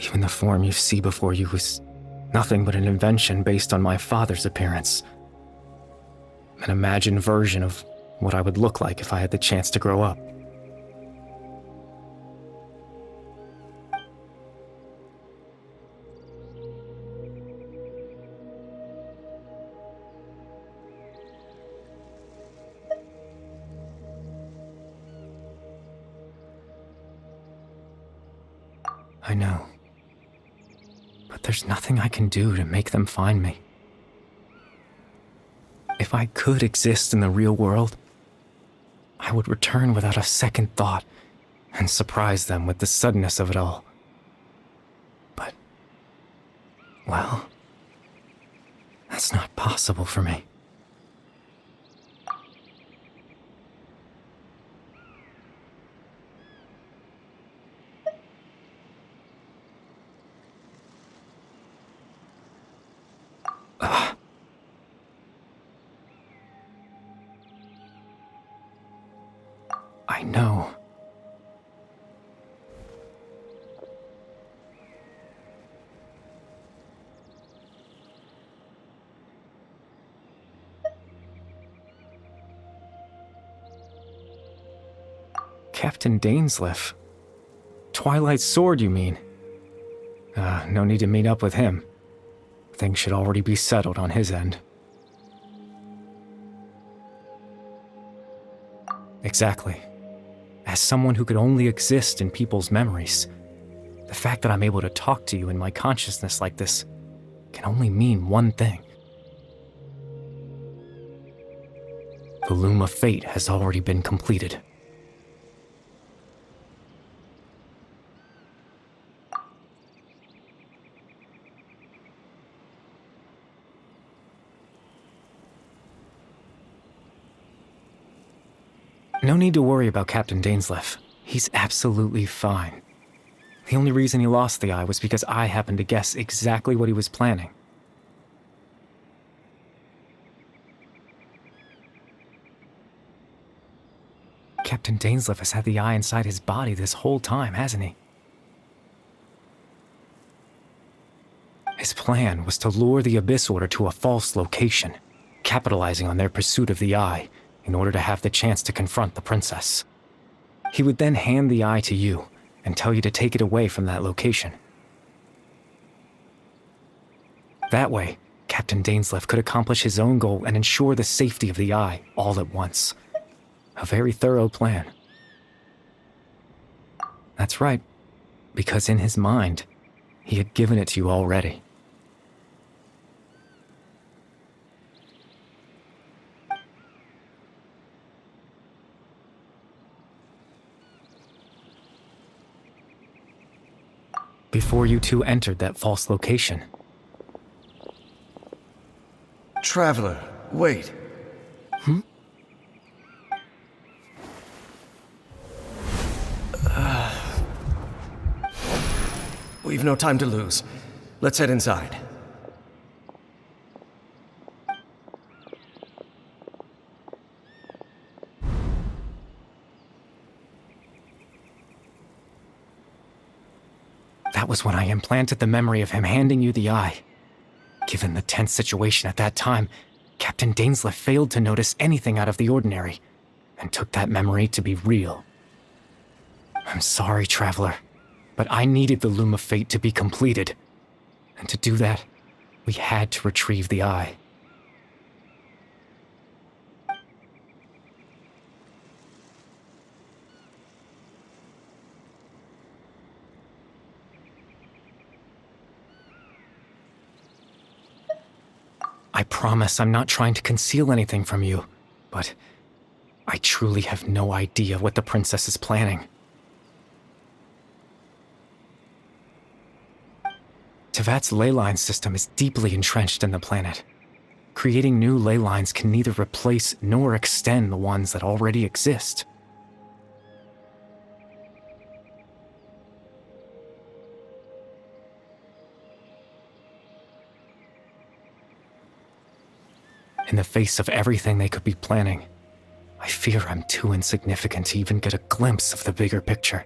Even the form you see before you is nothing but an invention based on my father's appearance. An imagined version of what I would look like if I had the chance to grow up. I know. But there's nothing I can do to make them find me. If I could exist in the real world, I would return without a second thought and surprise them with the suddenness of it all. But, well, that's not possible for me. I know. Captain Dainsleif. Twilight's sword, you mean? No need to meet up with him. Things should already be settled on his end. Exactly. As someone who could only exist in people's memories, the fact that I'm able to talk to you in my consciousness like this can only mean one thing. The loom of fate has already been completed. No need to worry about Captain Dainsleif. He's absolutely fine. The only reason he lost the eye was because I happened to guess exactly what he was planning. Captain Dainsleif has had the eye inside his body this whole time, hasn't he? His plan was to lure the Abyss Order to a false location, capitalizing on their pursuit of the eye in order to have the chance to confront the princess. He would then hand the eye to you and tell you to take it away from that location. That way, Captain Dainsleif could accomplish his own goal and ensure the safety of the eye all at once. A very thorough plan. That's right, because in his mind, he had given it to you already. Before you two entered that false location. Traveler, wait. We've no time to lose. Let's head inside. That was when I implanted the memory of him handing you the eye. Given the tense situation at that time, Captain Dainsleif failed to notice anything out of the ordinary, and took that memory to be real. I'm sorry, Traveler, but I needed the Loom of Fate to be completed. And to do that, we had to retrieve the eye. I promise I'm not trying to conceal anything from you, but I truly have no idea what the princess is planning. Tevat's ley line system is deeply entrenched in the planet. Creating new ley lines can neither replace nor extend the ones that already exist. In the face of everything they could be planning, I fear I'm too insignificant to even get a glimpse of the bigger picture.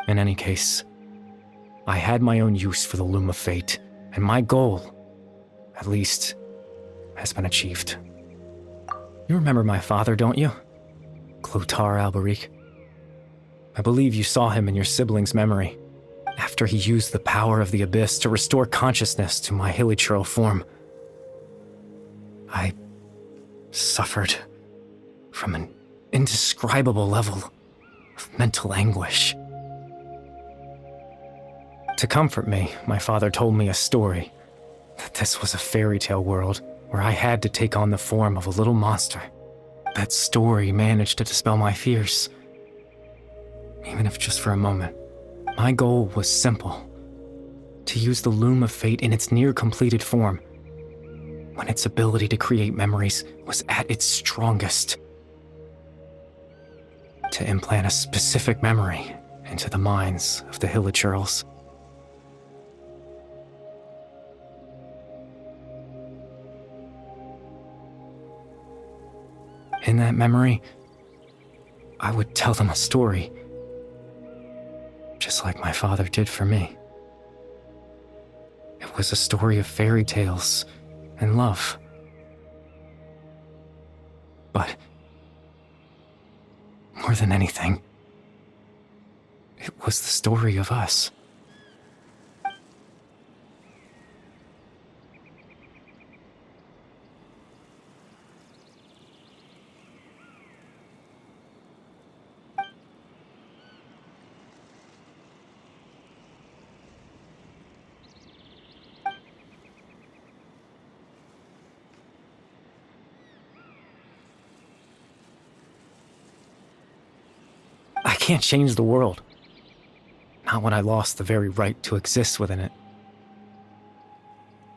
In any case, I had my own use for the Loom of Fate, and my goal, at least, has been achieved. You remember my father, don't you? Clotar Alberic. I believe you saw him in your sibling's memory, after he used the power of the Abyss to restore consciousness to my hilichurl form. I suffered from an indescribable level of mental anguish. To comfort me, my father told me a story, that this was a fairy tale world where I had to take on the form of a little monster. That story managed to dispel my fears, even if just for a moment. My goal was simple: to use the Loom of Fate in its near-completed form, when its ability to create memories was at its strongest. To implant a specific memory into the minds of the hilichurls. In that memory, I would tell them a story, just like my father did for me. It was a story of fairy tales and love. But more than anything, it was the story of us. I can't change the world. Not when I lost the very right to exist within it.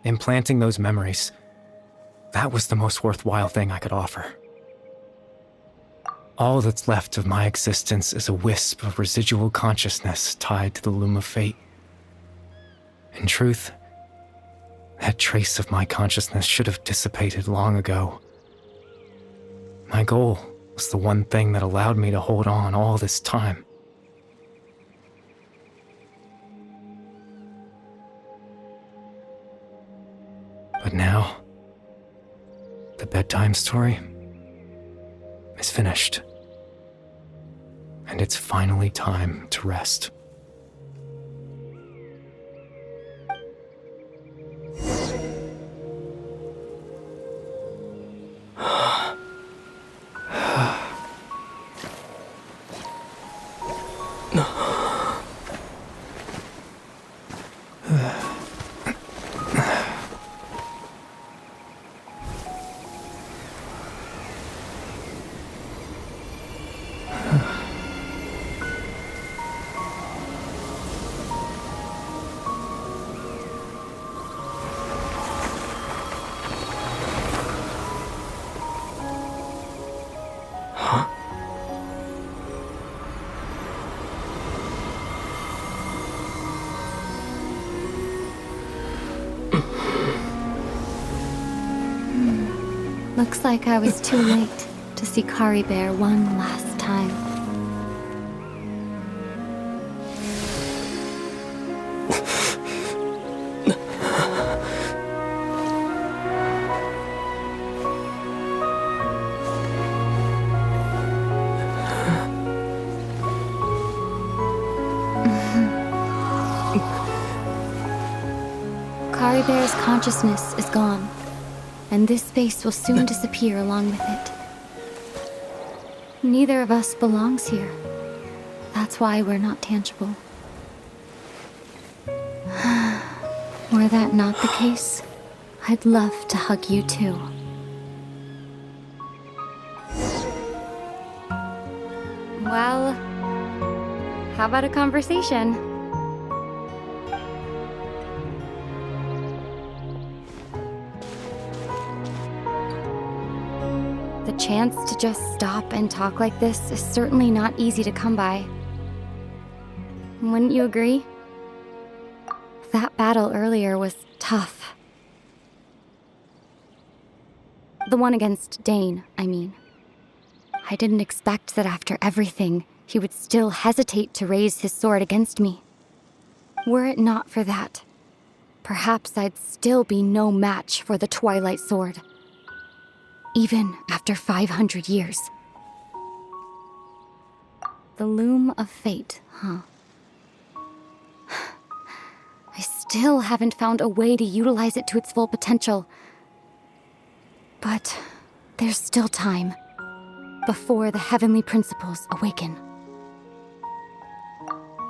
Implanting those memories, that was the most worthwhile thing I could offer. All that's left of my existence is a wisp of residual consciousness tied to the Loom of Fate. In truth, that trace of my consciousness should have dissipated long ago. My goal was the one thing that allowed me to hold on all this time. But now, the bedtime story is finished. And it's finally time to rest. Looks like I was too late to see Kari Bear one last time. Kari Bear's consciousness is gone, and this space will soon disappear along with it. Neither of us belongs here. That's why we're not tangible. Were that not the case, I'd love to hug you too. Well, how about a conversation? The chance to just stop and talk like this is certainly not easy to come by. Wouldn't you agree? That battle earlier was tough. The one against Dane, I mean. I didn't expect that after everything, he would still hesitate to raise his sword against me. Were it not for that, perhaps I'd still be no match for the Twilight Sword. Even after 500 years. The loom of fate, huh? I still haven't found a way to utilize it to its full potential. But there's still time before the heavenly principles awaken.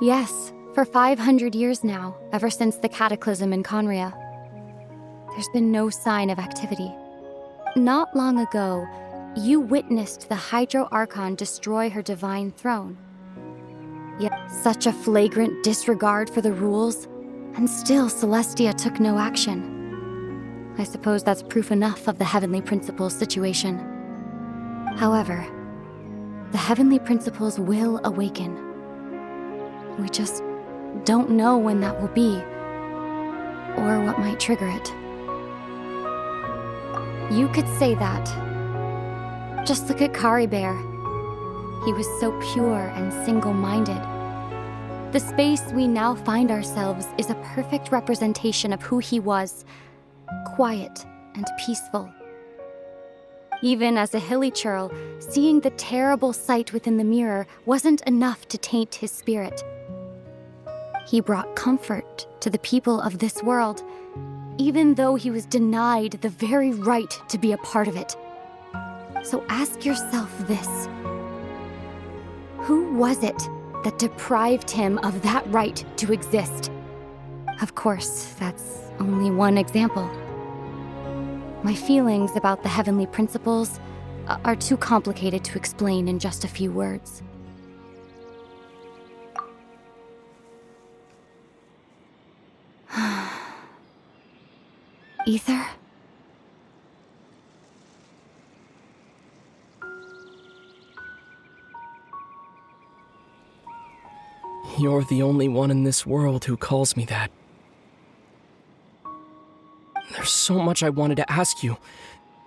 Yes, for 500 years now, ever since the cataclysm in Conria, there's been no sign of activity. Not long ago, you witnessed the Hydro Archon destroy her divine throne. Yet such a flagrant disregard for the rules, and still Celestia took no action. I suppose that's proof enough of the Heavenly Principles situation. However, the Heavenly Principles will awaken. We just don't know when that will be, or what might trigger it. You could say that. Just look at Kari Bear. He was so pure and single-minded. The space we now find ourselves is a perfect representation of who he was, quiet and peaceful. Even as a hilly churl, seeing the terrible sight within the mirror wasn't enough to taint his spirit. He brought comfort to the people of this world, even though he was denied the very right to be a part of it. So ask yourself this. Who was it that deprived him of that right to exist? Of course, that's only one example. My feelings about the heavenly principles are too complicated to explain in just a few words. Ether? You're the only one in this world who calls me that. There's so much I wanted to ask you,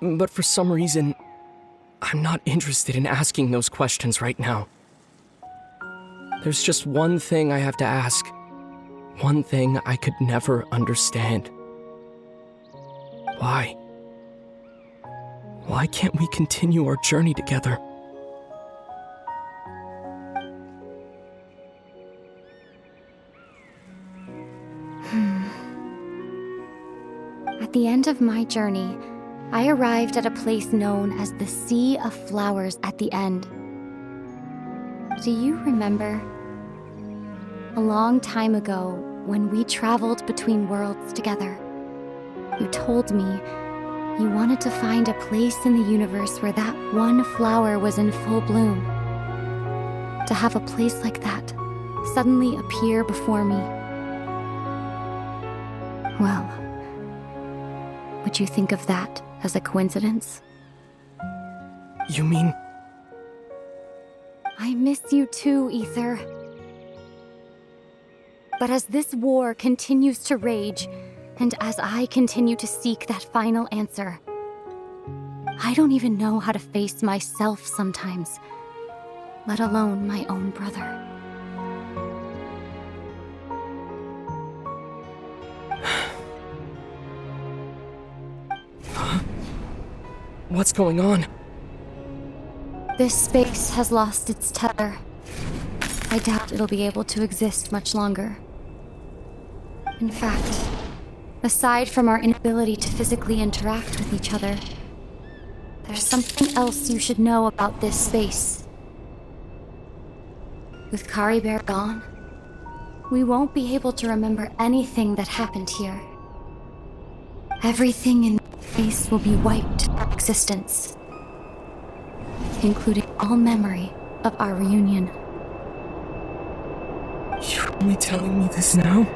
but for some reason, I'm not interested in asking those questions right now. There's just one thing I have to ask. One thing I could never understand. Why? Why can't we continue our journey together? At the end of my journey, I arrived at a place known as the Sea of Flowers at the end. Do you remember? A long time ago, when we traveled between worlds together, you told me you wanted to find a place in the universe where that one flower was in full bloom. To have a place like that suddenly appear before me. Well, would you think of that as a coincidence? You mean... I miss you too, Ether. But as this war continues to rage, and as I continue to seek that final answer, I don't even know how to face myself sometimes, let alone my own brother. What's going on? This space has lost its tether. I doubt it'll be able to exist much longer. In fact, aside from our inability to physically interact with each other, there's something else you should know about this space. With Kari Bear gone, we won't be able to remember anything that happened here. Everything in space will be wiped from existence, including all memory of our reunion. You're only telling me this now?